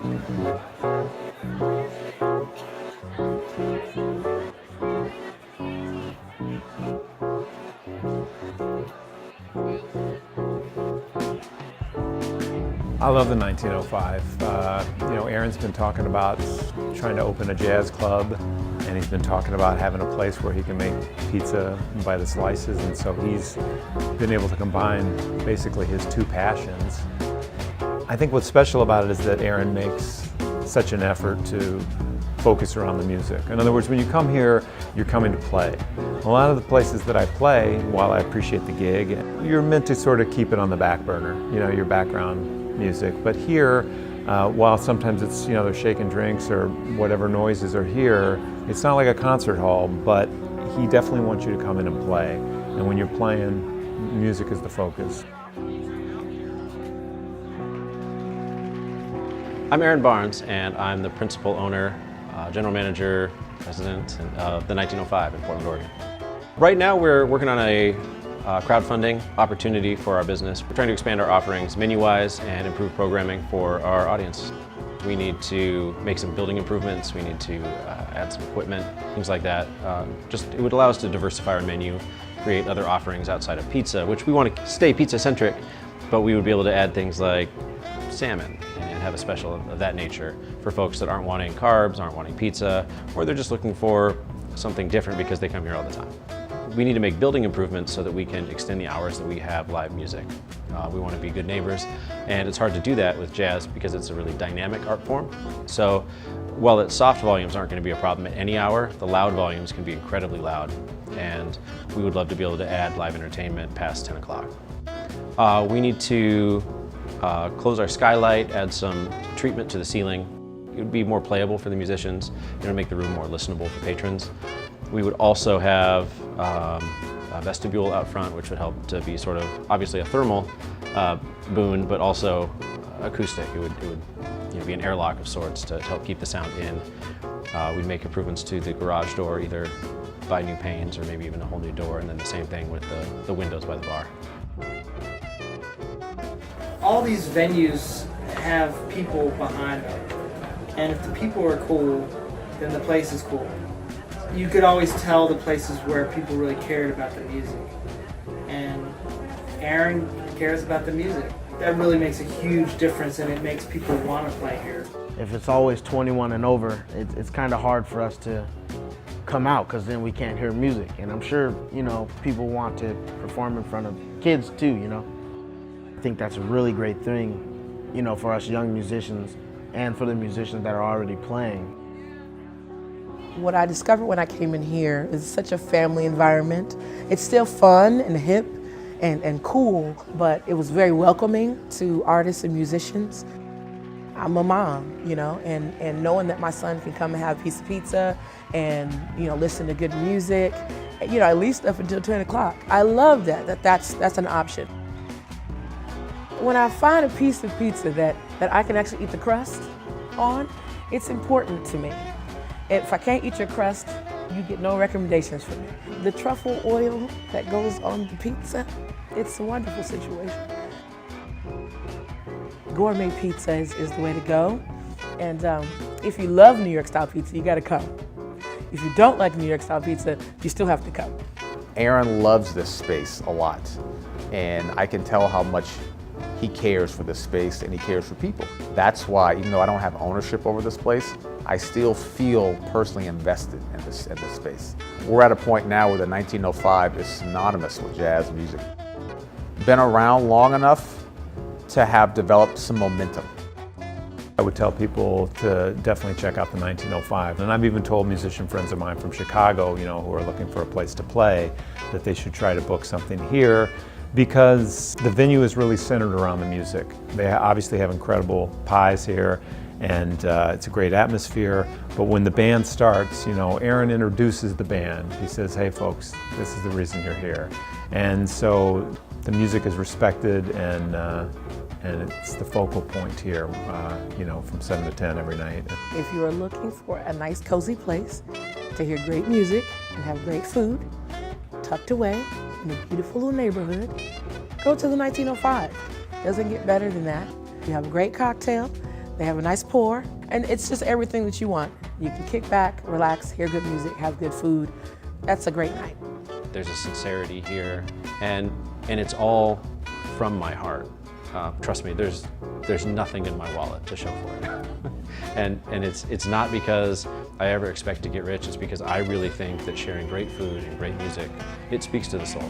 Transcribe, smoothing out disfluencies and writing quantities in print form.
I love the 1905. Aaron's been talking about trying to open a jazz club, and he's been talking about having a place where he can make pizza by the slices, and so he's been able to combine basically his two passions. I think what's special about it is that Aaron makes such an effort to focus around the music. In other words, when you come here, you're coming to play. A lot of the places that I play, while I appreciate the gig, you're meant to sort of keep it on the back burner, your background music. But here, while sometimes it's, they're shaking drinks or whatever noises are here, it's not like a concert hall, but he definitely wants you to come in and play. And when you're playing, music is the focus. I'm Aaron Barnes, and I'm the principal owner, general manager, president of the 1905 in Portland, Oregon. Right now we're working on a crowdfunding opportunity for our business. We're trying to expand our offerings menu-wise and improve programming for our audience. We need to make some building improvements, we need to add some equipment, things like that. It would allow us to diversify our menu, create other offerings outside of pizza, which we want to stay pizza-centric, but we would be able to add things like salmon and have a special of that nature for folks that aren't wanting carbs, aren't wanting pizza, or they're just looking for something different because they come here all the time. We need to make building improvements so that we can extend the hours that we have live music. We want to be good neighbors, and it's hard to do that with jazz because it's a really dynamic art form. So while its soft volumes aren't going to be a problem at any hour, the loud volumes can be incredibly loud, and we would love to be able to add live entertainment past 10 o'clock. We need to close our skylight, add some treatment to the ceiling. It would be more playable for the musicians, make the room more listenable for patrons. We would also have a vestibule out front, which would help to be sort of obviously a thermal boon, but also acoustic. It would be an airlock of sorts to help keep the sound in. We'd make improvements to the garage door, either by new panes or maybe even a whole new door, and then the same thing with the windows by the bar. All these venues have people behind them, and if the people are cool, then the place is cool. You could always tell the places where people really cared about the music, and Aaron cares about the music. That really makes a huge difference, and it makes people want to play here. If it's always 21 and over, it's kind of hard for us to come out because then we can't hear music, and I'm sure people want to perform in front of kids too. I think that's a really great thing, for us young musicians and for the musicians that are already playing. What I discovered when I came in here is such a family environment. It's still fun and hip and cool, but it was very welcoming to artists and musicians. I'm a mom, and knowing that my son can come and have a piece of pizza and, listen to good music, at least up until 10 o'clock. I love that's an option. When I find a piece of pizza that I can actually eat the crust on, it's important to me. If I can't eat your crust, you get no recommendations from me. The truffle oil that goes on the pizza, it's a wonderful situation. Gourmet pizza is the way to go. And if you love New York style pizza, you gotta come. If you don't like New York style pizza, you still have to come. Aaron loves this space a lot, and I can tell how much he cares for this space and he cares for people. That's why, even though I don't have ownership over this place, I still feel personally invested in this space. We're at a point now where the 1905 is synonymous with jazz music. Been around long enough to have developed some momentum. I would tell people to definitely check out the 1905. And I've even told musician friends of mine from Chicago, who are looking for a place to play, that they should try to book something here, because the venue is really centered around the music. They obviously have incredible pies here, and it's a great atmosphere. But when the band starts, Aaron introduces the band. He says, "Hey folks, this is the reason you're here." And so the music is respected, and it's the focal point here, from 7 to 10 every night. If you are looking for a nice, cozy place to hear great music and have great food, tucked away in a beautiful little neighborhood, go to the 1905. Doesn't get better than that. You have a great cocktail, They have a nice pour, and it's just everything that you want. You can kick back, relax, hear good music, have good food. That's a great night. There's a sincerity here, and it's all from my heart. Trust me, there's nothing in my wallet to show for it. and it's not because I ever expect to get rich, it's because I really think that sharing great food and great music, it speaks to the soul.